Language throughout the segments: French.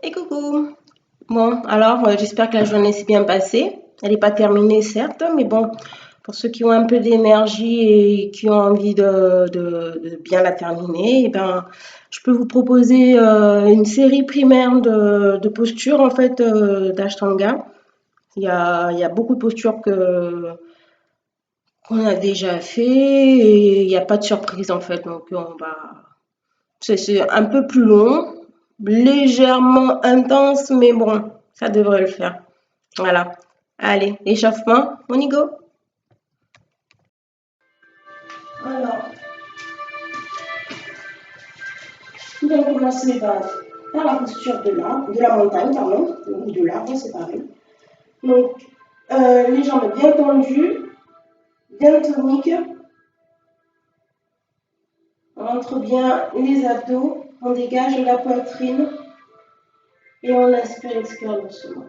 Et coucou! Bon, alors j'espère que la journée s'est bien passée. Elle n'est pas terminée, certes, mais bon, pour ceux qui ont un peu d'énergie et qui ont envie de bien la terminer, eh ben, je peux vous proposer une série primaire de postures en fait d'Ashtanga. Il y a beaucoup de postures qu'on a déjà fait et il n'y a pas de surprise en fait. Donc c'est un peu plus long, légèrement intense, mais bon, ça devrait le faire. Voilà. Allez, échauffement, on y go. Alors, nous allons commencer par la posture de la montagne, pardon, ou de l'arbre, c'est pareil. Donc, les jambes bien tendues, bien toniques. On rentre bien les abdos, on dégage la poitrine et on inspire, expire doucement.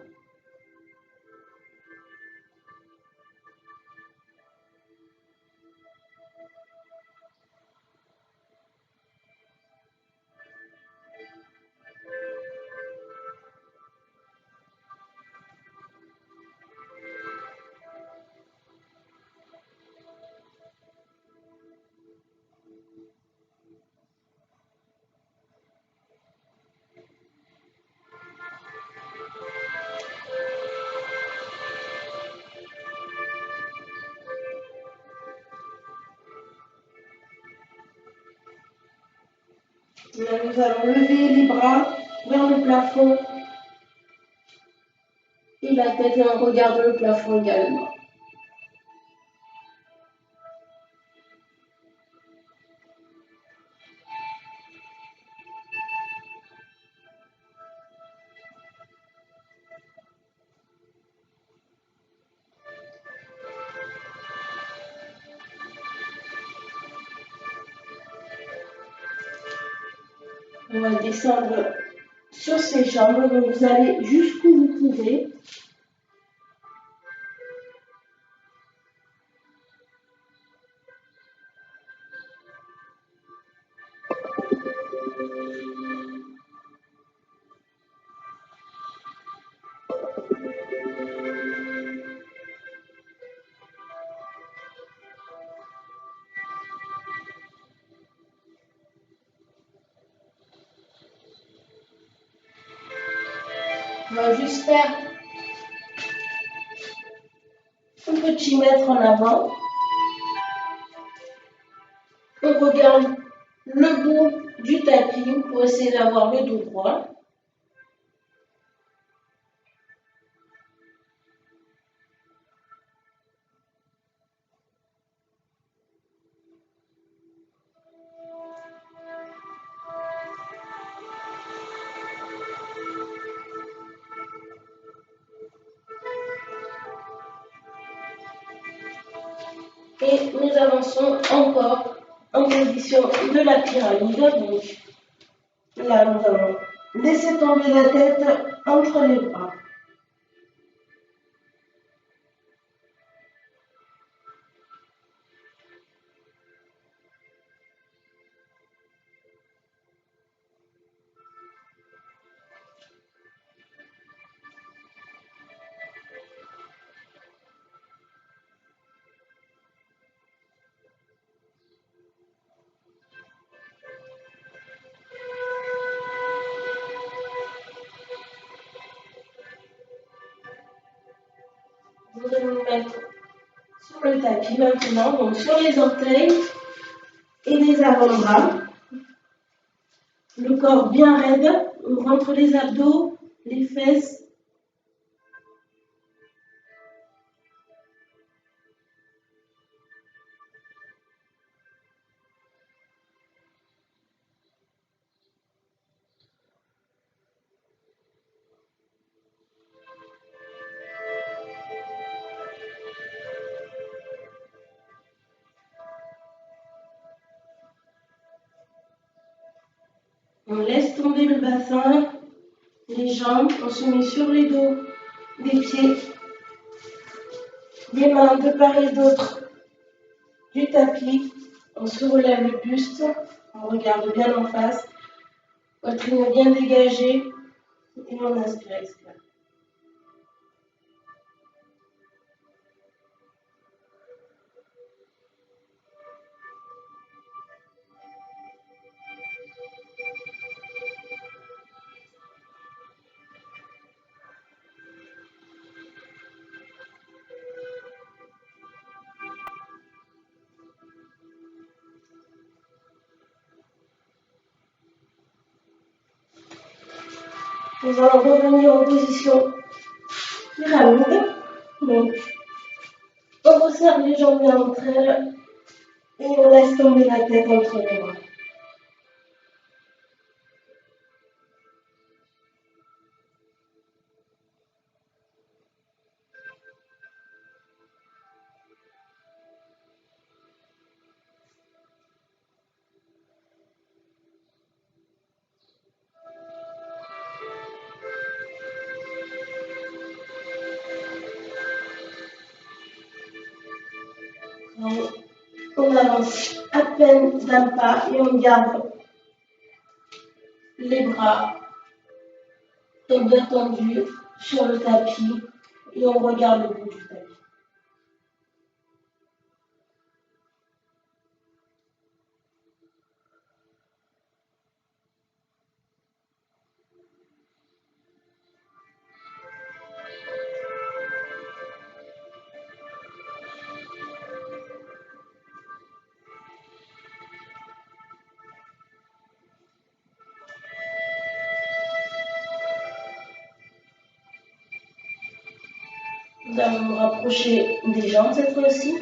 Là, nous allons lever les bras vers le plafond et la tête et on regarde le plafond également. On va descendre sur ses jambes, donc vous allez jusqu'où vous pouvez. On va juste faire un petit mètre en avant. On regarde le bout du tapis pour essayer d'avoir le dos droit. Et nous avançons encore en position de la pyramide. Donc là, nous allons laisser tomber la tête entre les bras. Nous allons nous mettre sur le tapis maintenant, donc sur les orteils et les avant-bras. Le corps bien raide, on rentre les abdos, les fesses. On laisse tomber le bassin, les jambes, on se met sur les dos des pieds, les mains de part et d'autre du tapis, on se relève le buste, on regarde bien en face, poitrine bien dégagée. Et on inspire, expire. Nous allons revenir en position pyramide. Donc, on resserre les jambes bien entre elles et on laisse tomber la tête entre les bras. On avance à peine d'un pas et on garde les bras bien tendus sur le tapis et on regarde le bout du tapis. Nous allons nous rapprocher des jambes cette fois-ci.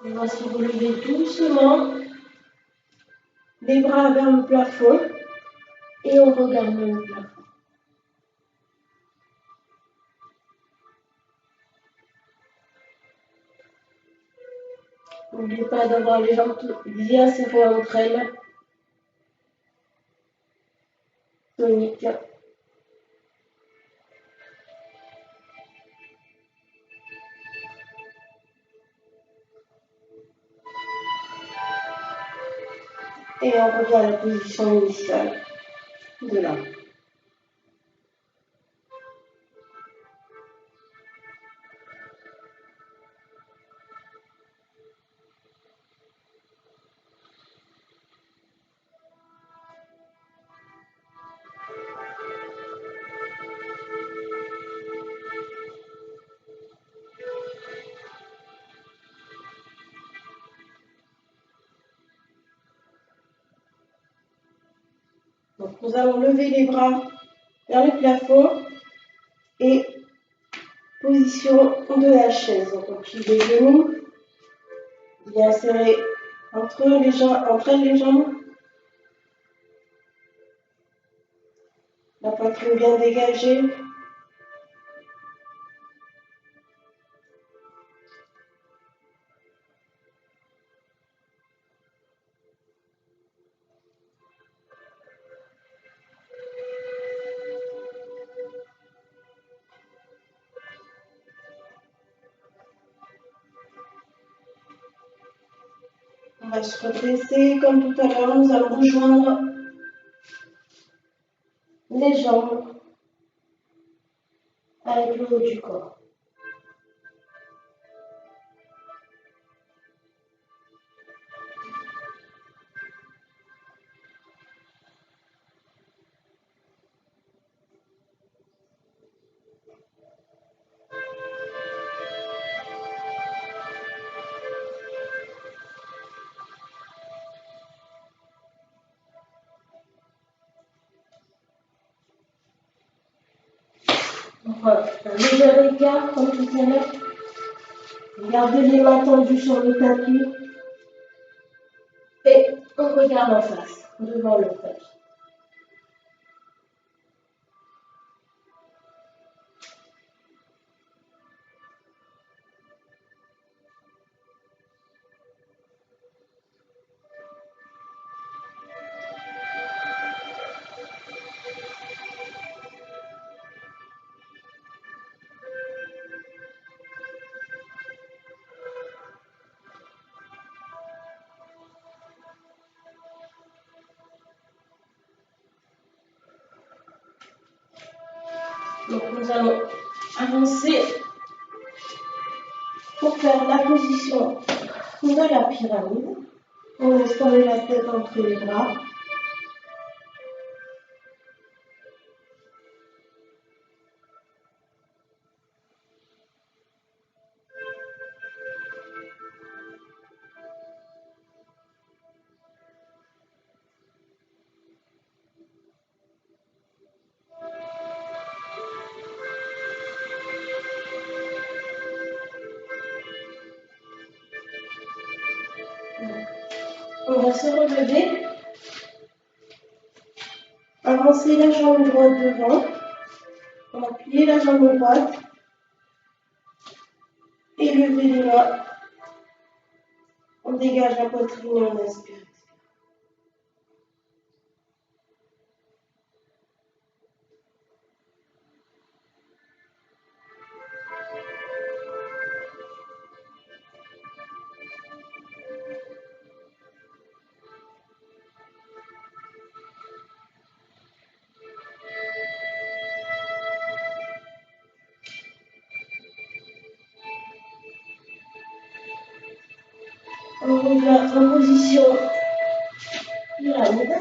On va se relever doucement, les bras vers le plafond et on regarde le plafond. N'oubliez pas d'avoir les jambes bien serrées entre elles. Tonique. Et on revient à la position initiale de là. Donc nous allons lever les bras vers le plafond et position de la chaise. Donc on plie les genoux, bien serrés entre elles les jambes. La poitrine bien dégagée. On va se redresser comme tout à l'heure. Nous allons rejoindre les jambes avec le haut du corps. Voilà, un léger écart comme tout à l'heure. Gardez les mains tendues sur le tapis. Et on regarde en face, devant le tapis. Donc nous allons avancer pour faire la position de la pyramide. On laisse tomber la tête entre les bras. On va se relever, avancer la jambe droite devant, on va plier la jambe droite et lever les mains. On dégage la poitrine et on inspire. On revient en position pyramide.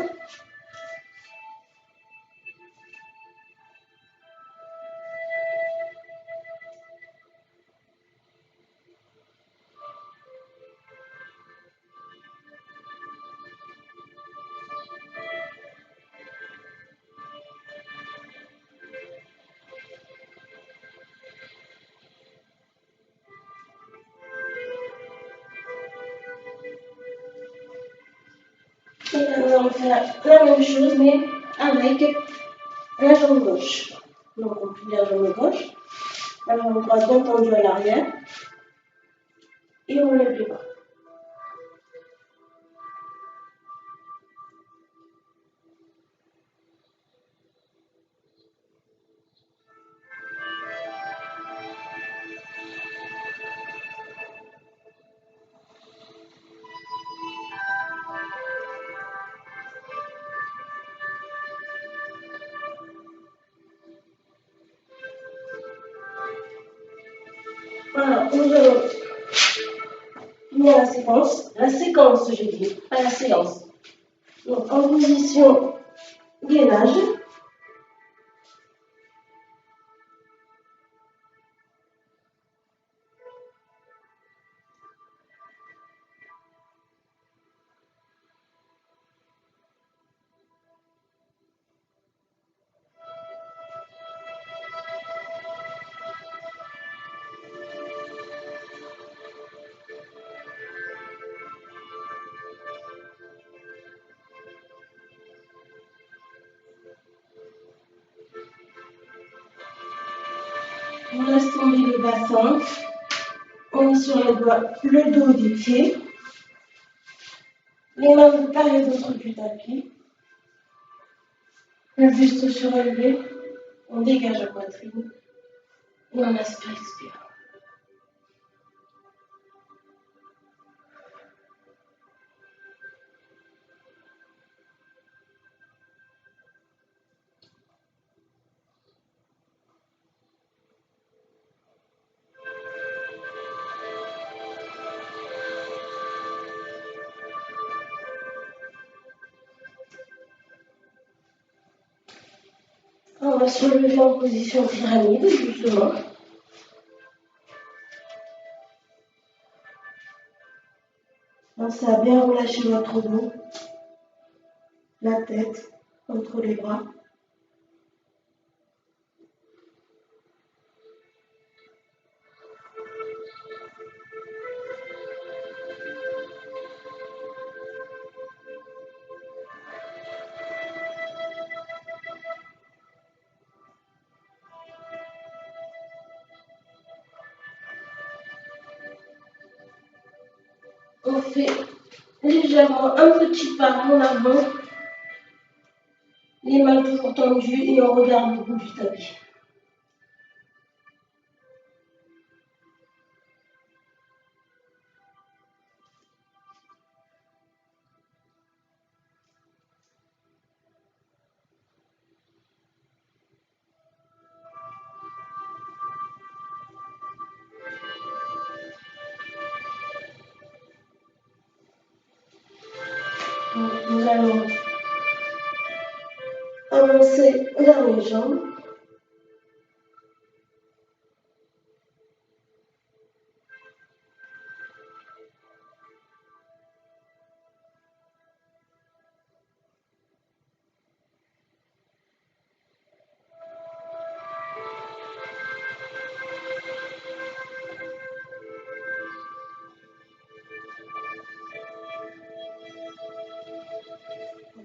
Et là, nous allons faire la même chose, mais avec la jambe gauche. Donc, on plie la jambe gauche, la jambe droite bien tendue à l'arrière, et on lève les bras. Voilà, nous allons finir la séquence. La séquence, j'ai dit, pas la séance. Donc, en position gainage. On laisse tomber le bassin. On est sur le dos des pieds. Les mains de part et d'autre du tapis. Le buste surélevé. On dégage la poitrine. Et on inspire, expire. On va se relever en position pyramide, justement. Pensez à bien relâcher votre dos, la tête entre les bras. On fait légèrement un petit pas en avant, les mains toujours tendues et on regarde le bout du tapis. allons avancer vers les jambes.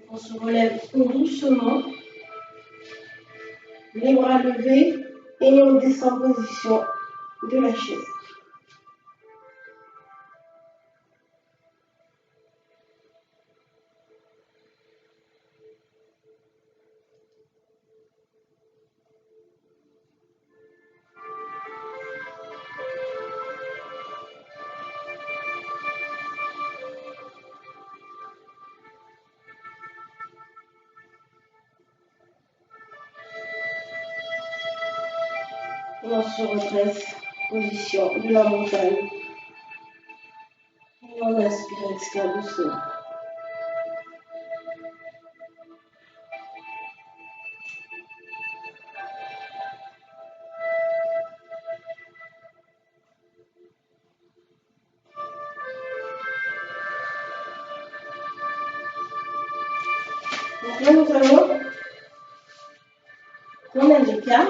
On se relève doucement, les bras levés et on descend en position de la chaise. Et on se redresse, position de la montagne. Et on inspire, expire doucement. Donc là, nous allons prendre un écart.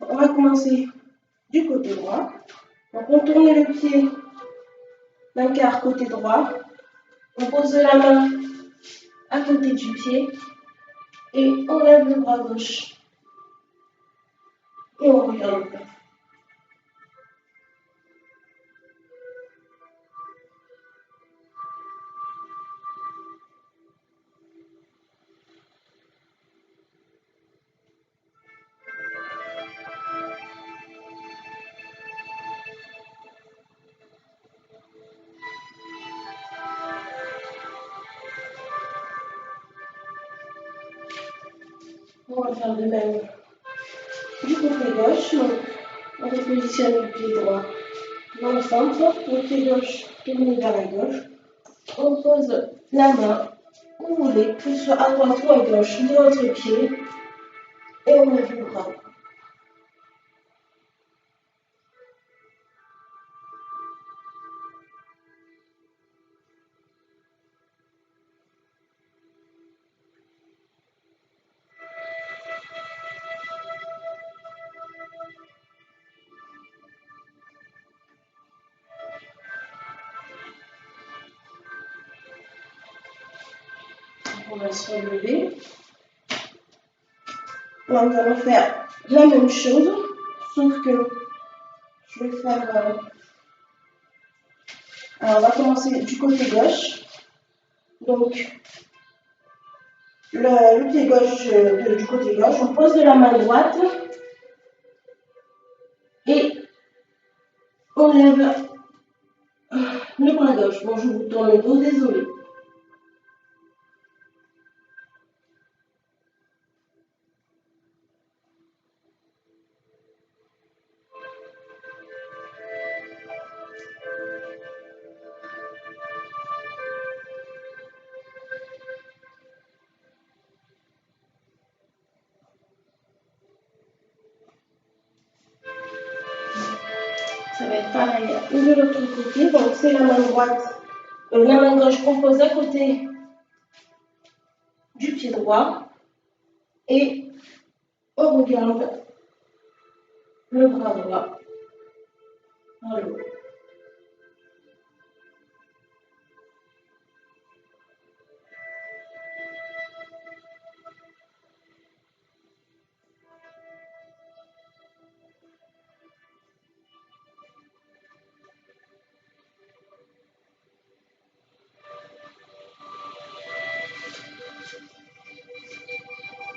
On va commencer du côté droit. Donc on tourne le pied d'un quart côté droit. On pose la main à côté du pied et on lève le bras gauche. Et on regarde. On va faire de même du côté gauche. Donc, on repositionne le pied droit dans le centre, le pied gauche tourné vers la gauche. On pose la main où vous voulez, que ce soit à droite ou à gauche de votre pied, et on lève le bras. On va se relever. Là, nous allons faire la même chose, sauf que je vais faire. Alors, on va commencer du côté gauche. Donc, le pied gauche du côté gauche, on pose de la main droite et on lève le bras gauche. Bon, je vous tourne le dos, désolé. Ça va être pareil de l'autre côté. Donc, c'est la main droite, la main gauche qu'on pose à côté du pied droit et on regarde le bras droit vers le haut.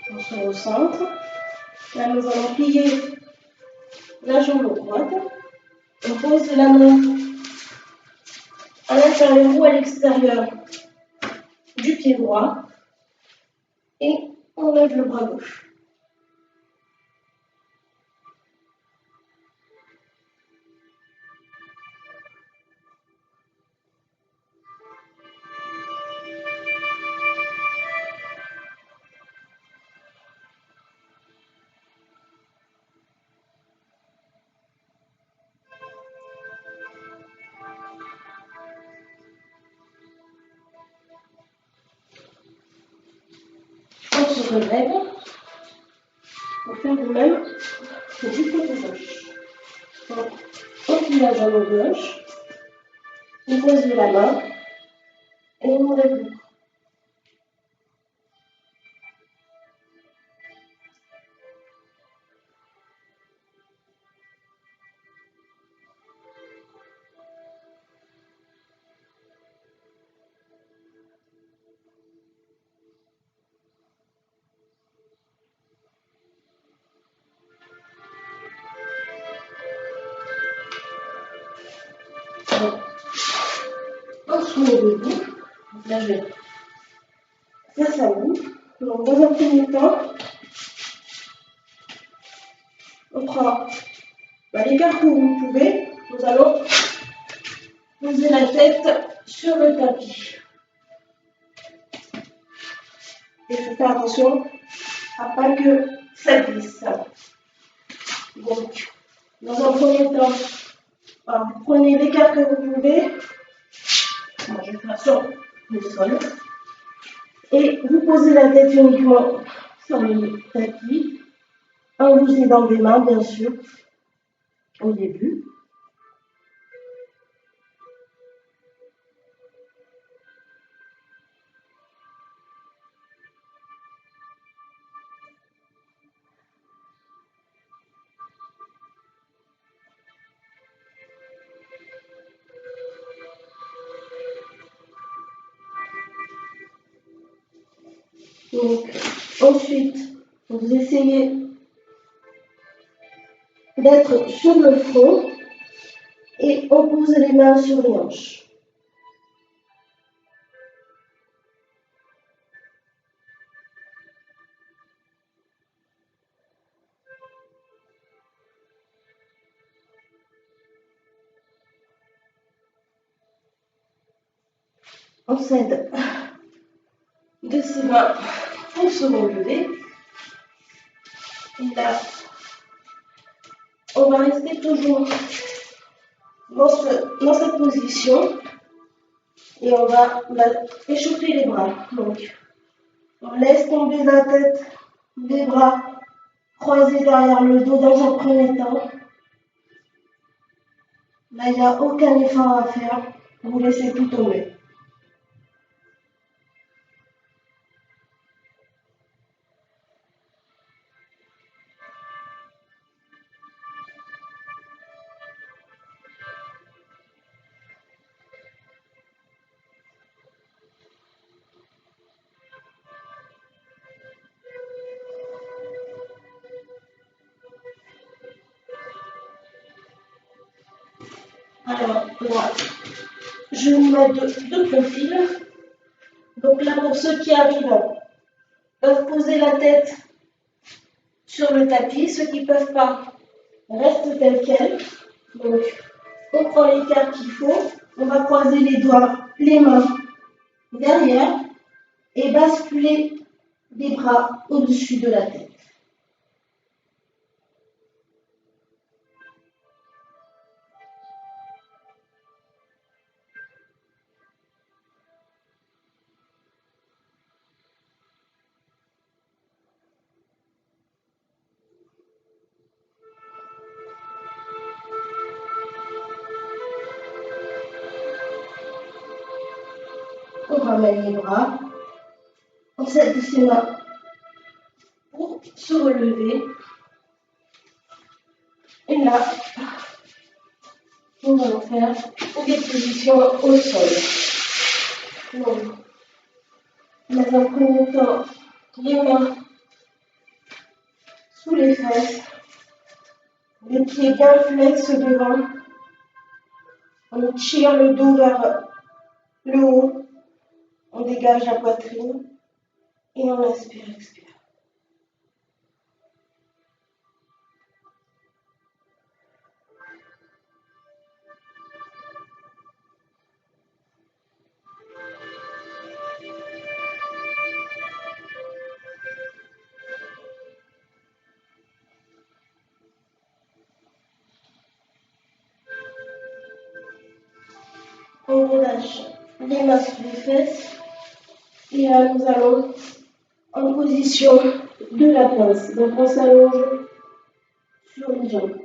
On se recentre. Là, nous allons plier la jambe droite. On pose la main à l'intérieur ou à l'extérieur du pied droit et on lève le bras gauche. se lève pour faire de même du côté gauche. Donc, on plie la jambe gauche, on pose la main et on lève le cou. On se met debout. Là, je vais face à vous. Donc, dans un premier temps, on prend l'écart que vous pouvez. Nous allons poser la tête sur le tapis. Et il faut faire attention à pas que ça glisse. Donc, dans un premier temps, vous prenez l'écart que vous pouvez. Bon, je vais faire sur le sol. Et vous posez la tête uniquement sur le tapis, en vous aidant des mains, bien sûr, au début. Donc, ensuite, vous essayez d'être sur le front et on pose les mains sur les hanches. On s'aide de ses mains pour se relever. Et là, on va rester toujours dans cette position et on va échauffer les bras. Donc, on laisse tomber la tête, les bras croisés derrière le dos dans un premier temps. Là, il n'y a aucun effort à faire. Vous laissez tout tomber. Alors là, je vous mets de profil. Donc là, pour ceux qui arrivent, peuvent poser la tête sur le tapis. Ceux qui ne peuvent pas, restent tels quels. Donc, on prend l'écart qu'il faut. On va croiser les doigts, les mains derrière et basculer les bras au-dessus de la tête. On ramène les bras, on s'aide de ses mains pour se relever. Et là, nous allons faire des positions au sol. Donc, dans un premier temps, les mains sous les fesses, les pieds bien flex devant. On tire le dos vers le haut, on dégage la poitrine et on inspire, expire. On relâche les mains sous les fesses et là nous allons en position de la pince. Donc on s'allonge sur les jambes.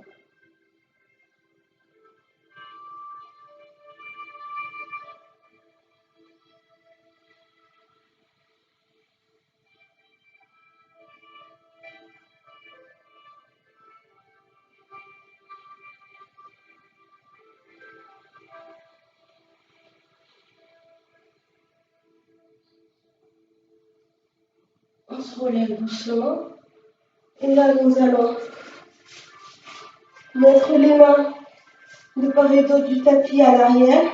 On se relève doucement. Et là, nous allons mettre les mains de part et d'autre du tapis à l'arrière.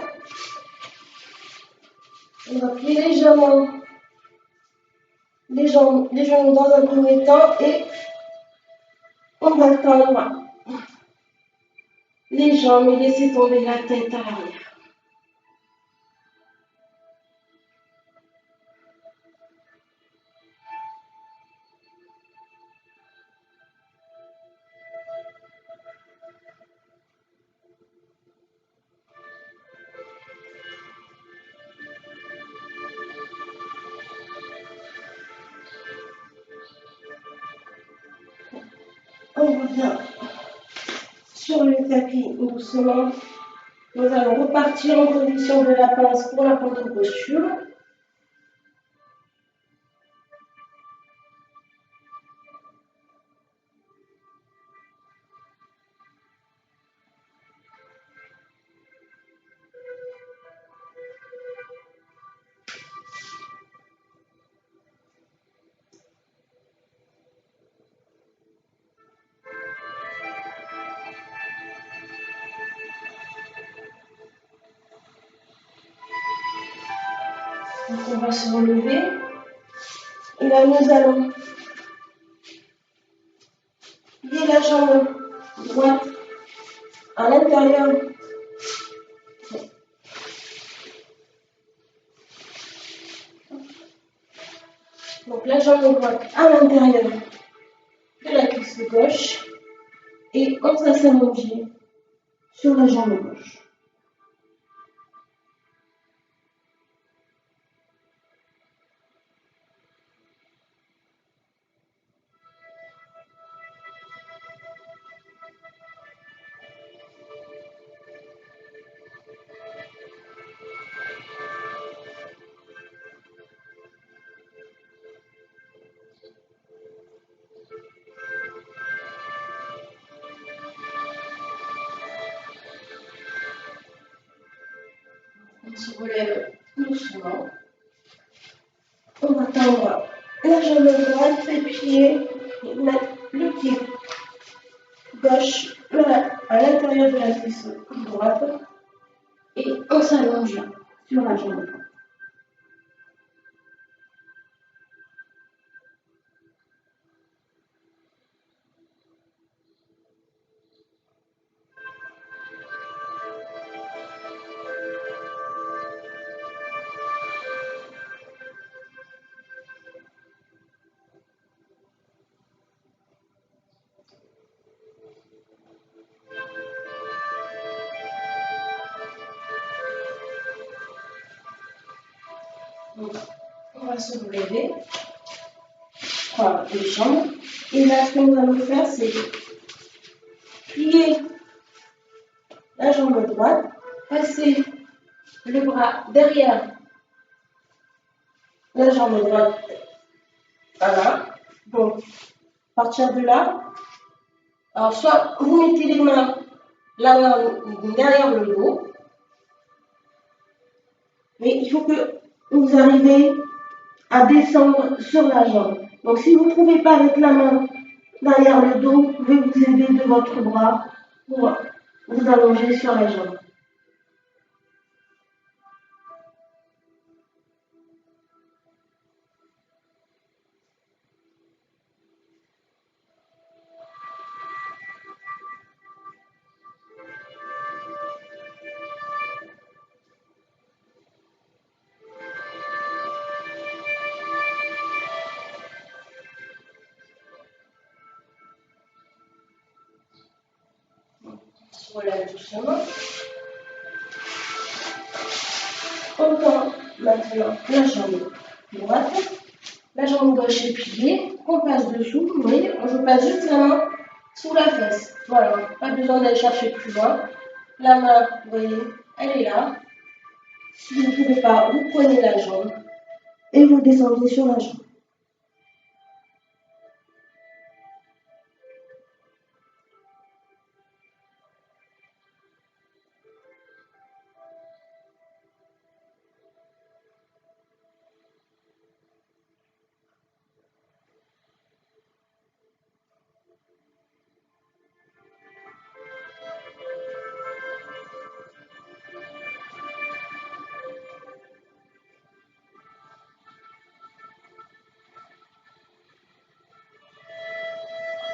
On va plier légèrement les genoux dans un premier temps et on va tendre les jambes et laisser tomber la tête à l'arrière. On revient sur le tapis doucement. Nous allons repartir en position de la pince pour la contre-posture. Donc on va se relever. Et là, nous allons plier la jambe droite à l'intérieur. Donc la jambe droite à l'intérieur de la cuisse gauche. Et on va s'allonger sur la jambe gauche. On se relève doucement. On va tendre la jambe droite, les pieds, mettre le pied gauche à l'intérieur de la cuisse droite et on s'allonge sur la jambe droite. Donc, on va se relever, croire les jambes. Et là, ce que nous allons faire, c'est plier la jambe droite, passer le bras derrière la jambe droite. Voilà. Donc, à partir de là, alors soit vous mettez les mains, la main derrière le dos, mais il faut que vous arrivez à descendre sur la jambe. Donc, si vous ne pouvez pas avec la main derrière le dos, vous pouvez vous aider de votre bras pour vous allonger sur la jambe. On se relève doucement. On tend maintenant la jambe droite. La jambe gauche est pliée, on passe dessous, vous voyez, je passe juste la main sous la fesse. Voilà, pas besoin d'aller chercher plus loin. La main, vous voyez, elle est là. Si vous ne pouvez pas, vous prenez la jambe et vous descendez sur la jambe.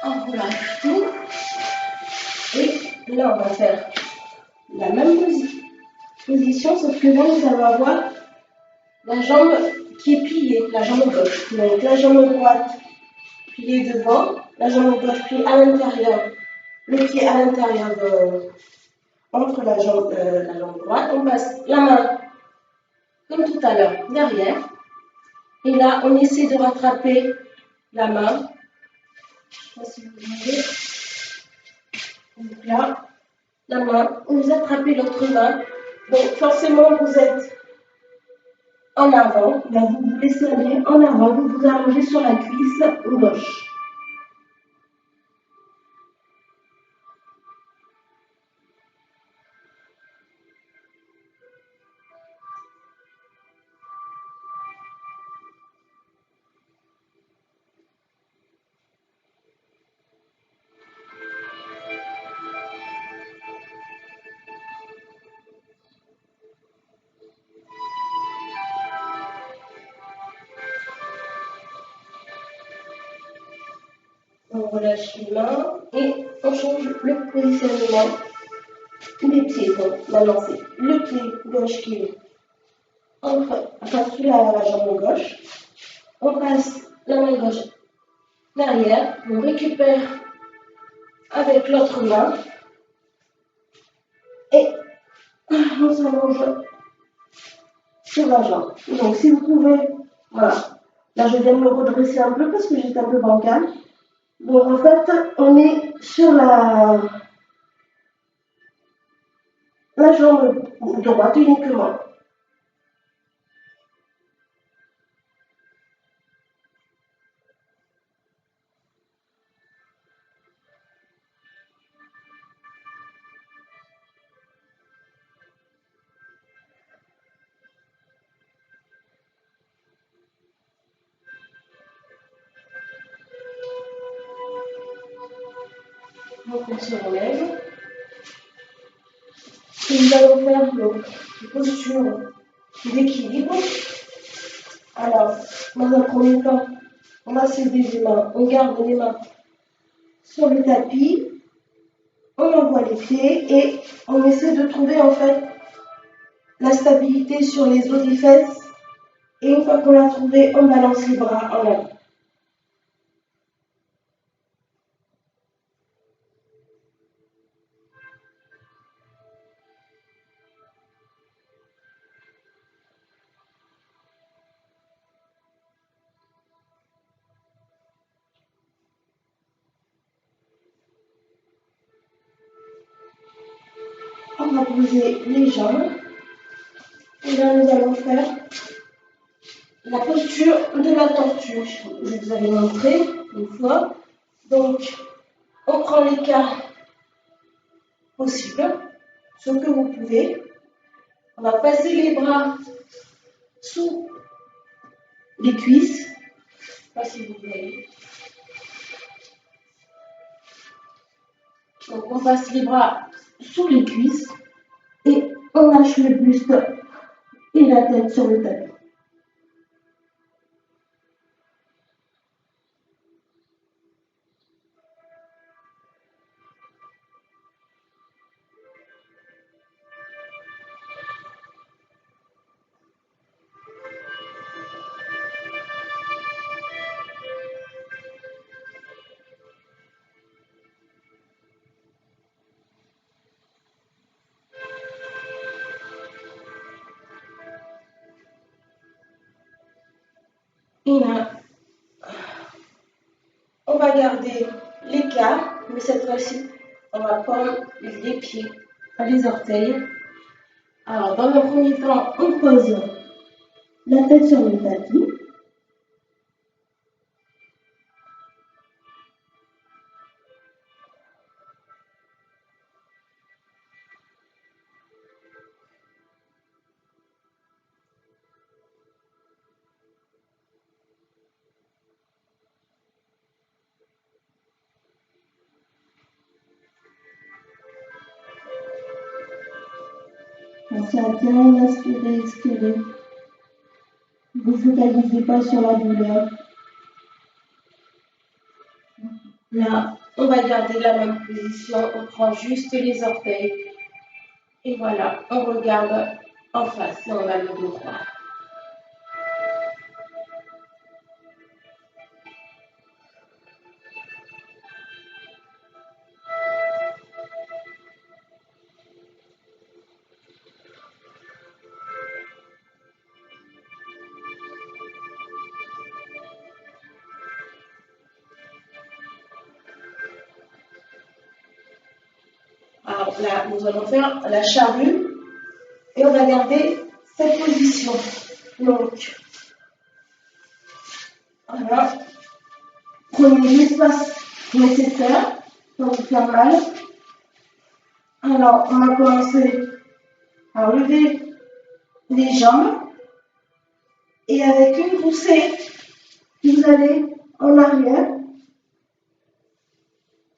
On relâche tout. Et là, on va faire la même position, sauf que là, nous allons avoir la jambe qui est pliée, la jambe gauche. Donc, la jambe droite pliée devant, la jambe gauche pliée à l'intérieur, le pied à l'intérieur entre la jambe droite. On passe la main, comme tout à l'heure, derrière. Et là, on essaie de rattraper la main. Je ne sais pas si vous voyez. Donc là, la main, vous attrapez l'autre main. Donc forcément, vous êtes en avant. Là, vous vous laissez aller en avant. Vous vous allongez sur la cuisse gauche. On relâche les mains et on change le positionnement des pieds. Donc maintenant, c'est le pied gauche qui est sous la jambe gauche. On passe la main gauche derrière. On récupère avec l'autre main et on s'allonge sur la jambe. Donc si vous pouvez, voilà. Là, je viens de me redresser un peu parce que j'étais un peu bancale. Donc en fait, on est sur la jambe droite uniquement. Donc on se relève. Et nous allons faire une posture d'équilibre. Alors, dans un premier temps, on va se lever les mains, on garde les mains sur le tapis, on envoie les pieds et on essaie de trouver en fait la stabilité sur les os des fesses. Et une fois qu'on l'a trouvé, on balance les bras en avant. On va poser les jambes. Et là, nous allons faire la posture de la tortue. Je vous avais montré une fois. Donc, on prend l'écart possible, ce que vous pouvez. On va passer les bras sous les cuisses. Je ne sais pas si vous voyez. Donc, on passe les bras sous les cuisses et on lâche le buste et la tête sur le tapis. Et là, garder l'écart, mais cette fois-ci, on va prendre les pieds, les orteils. Alors, dans le premier temps, on pose la tête sur le tapis. Pensez à bien inspirer, expirer. Ne vous focalisez pas sur la douleur. Là, on va garder la même position. On prend juste les orteils. Et voilà, on regarde en face et on a le dos droit. Alors là, nous allons faire la charrue et on va garder cette position. Donc, voilà. Prenez l'espace nécessaire pour vous faire mal. Alors, on va commencer à lever les jambes et avec une poussée, vous allez en arrière.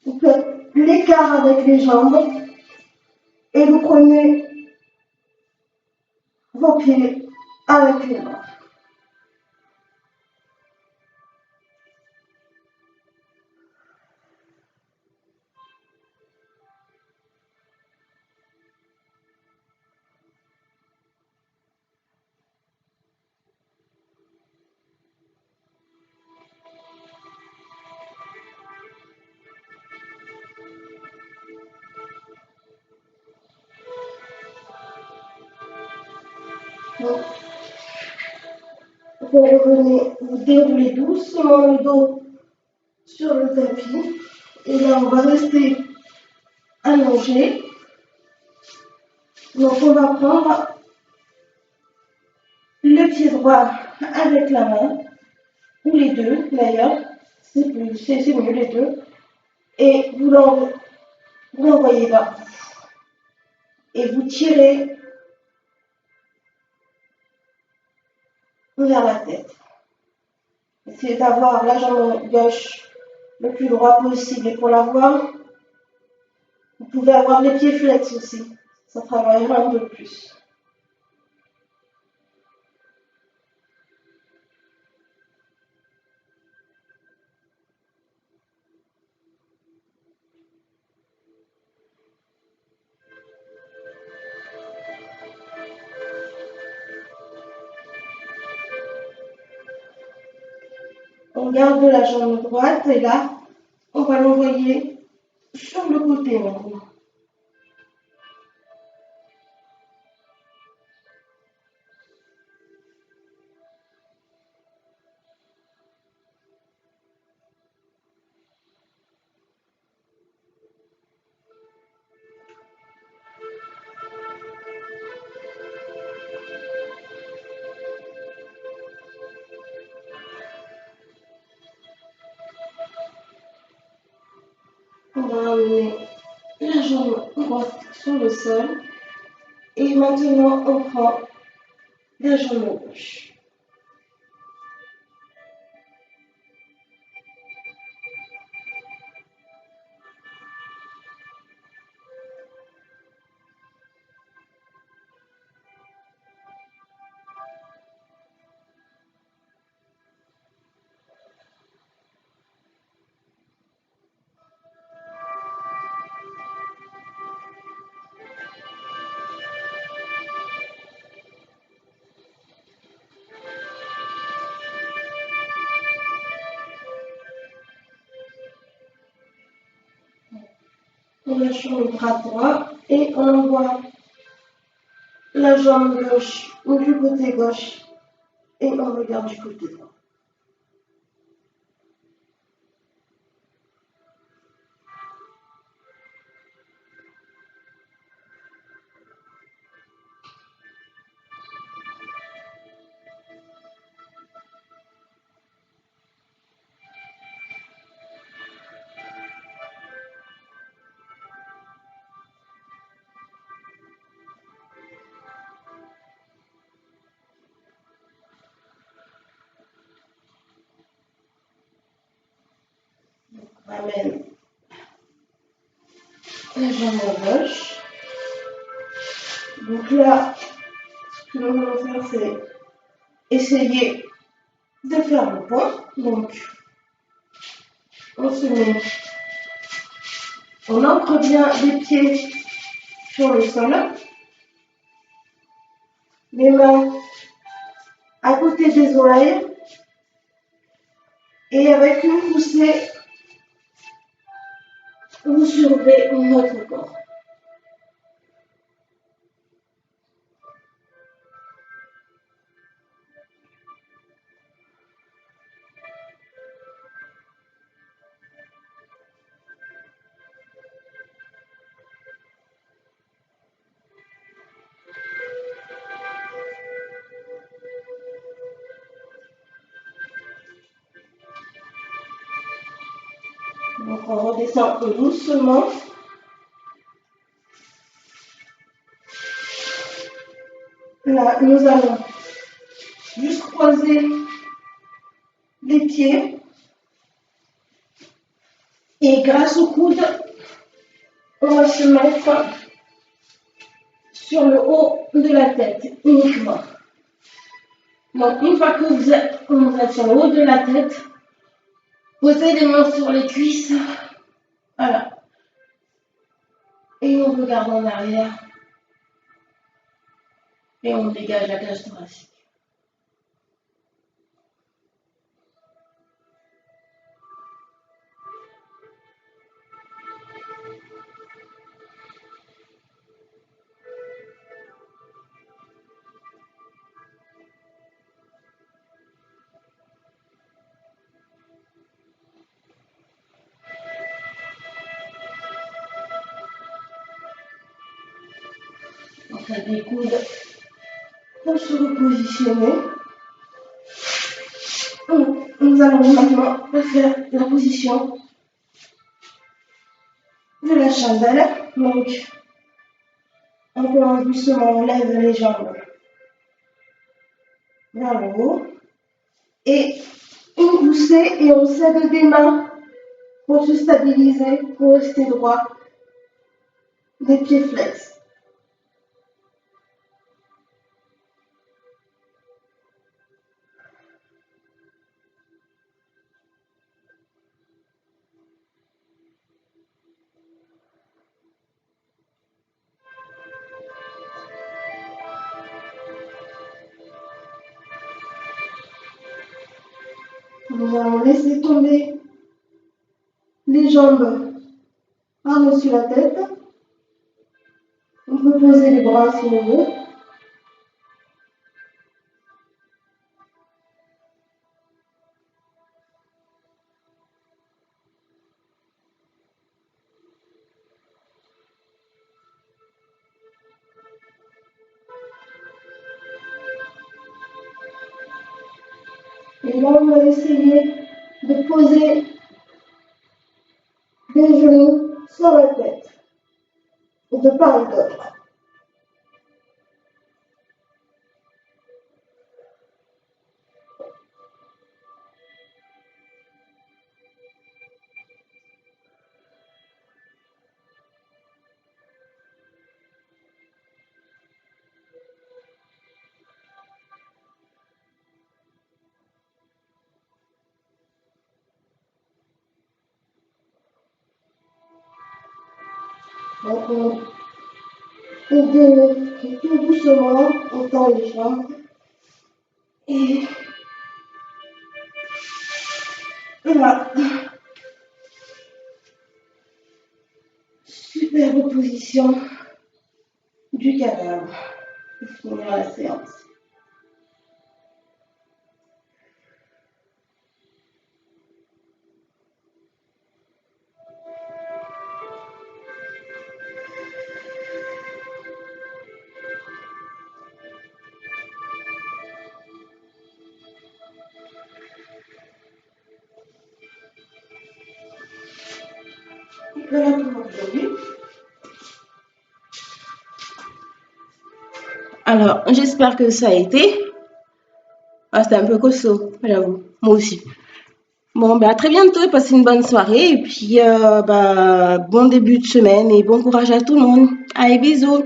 Vous faites l'écart avec les jambes et vous prenez vos pieds avec les bras. Donc, vous revenez, vous déroulez doucement le dos sur le tapis. Et là, on va rester allongé. Donc, on va prendre le pied droit avec la main, ou les deux d'ailleurs, c'est mieux les deux. Et vous l'envoyez là. Et vous tirez vers la tête. Essayez d'avoir la jambe gauche le plus droit possible. Et pour l'avoir, vous pouvez avoir les pieds flex aussi. Ça travaillera un peu plus. On garde la jambe droite et là, on va l'envoyer sur le côté maintenant. On va amener la jambe droite sur le sol. Et maintenant, on prend la jambe gauche. On lâche le bras droit et on envoie la jambe gauche ou du côté gauche et on regarde du côté droit. ramène la jambe gauche. Donc là, ce que nous allons faire, c'est essayer de faire le pont. Donc, on se met, on ancre bien les pieds sur le sol, les mains à côté des oreilles et avec une poussée, vous soulevez votre corps. Donc on redescend tout doucement. Là, nous allons juste croiser les pieds et grâce au coude, on va se mettre sur le haut de la tête uniquement. Donc une fois que vous êtes sur le haut de la tête, posez les mains sur les cuisses. Voilà. Et on regarde en arrière. Et on dégage la cage thoracique. Donc avec les coudes pour se repositionner. Nous allons maintenant faire la position de la chandelle. Donc, on commence doucement, on lève les jambes vers le haut. Et une poussée et on cède des mains pour se stabiliser, pour rester droit, les pieds flex. Nous allons laisser tomber les jambes par-dessus la tête. On peut poser les bras si on veut. Et là, on va essayer de poser les genoux sur la tête, de part et d'autre. Donc, et tout doucement, on tend les jambes. Et voilà. Super reposition du cadavre pour finir la séance. Voilà pour aujourd'hui. Alors, j'espère que ça a été. Ah, c'était un peu costaud, j'avoue. Moi aussi. Bon, ben à très bientôt et passez une bonne soirée. Et puis, bon début de semaine et bon courage à tout le monde. Allez, bisous.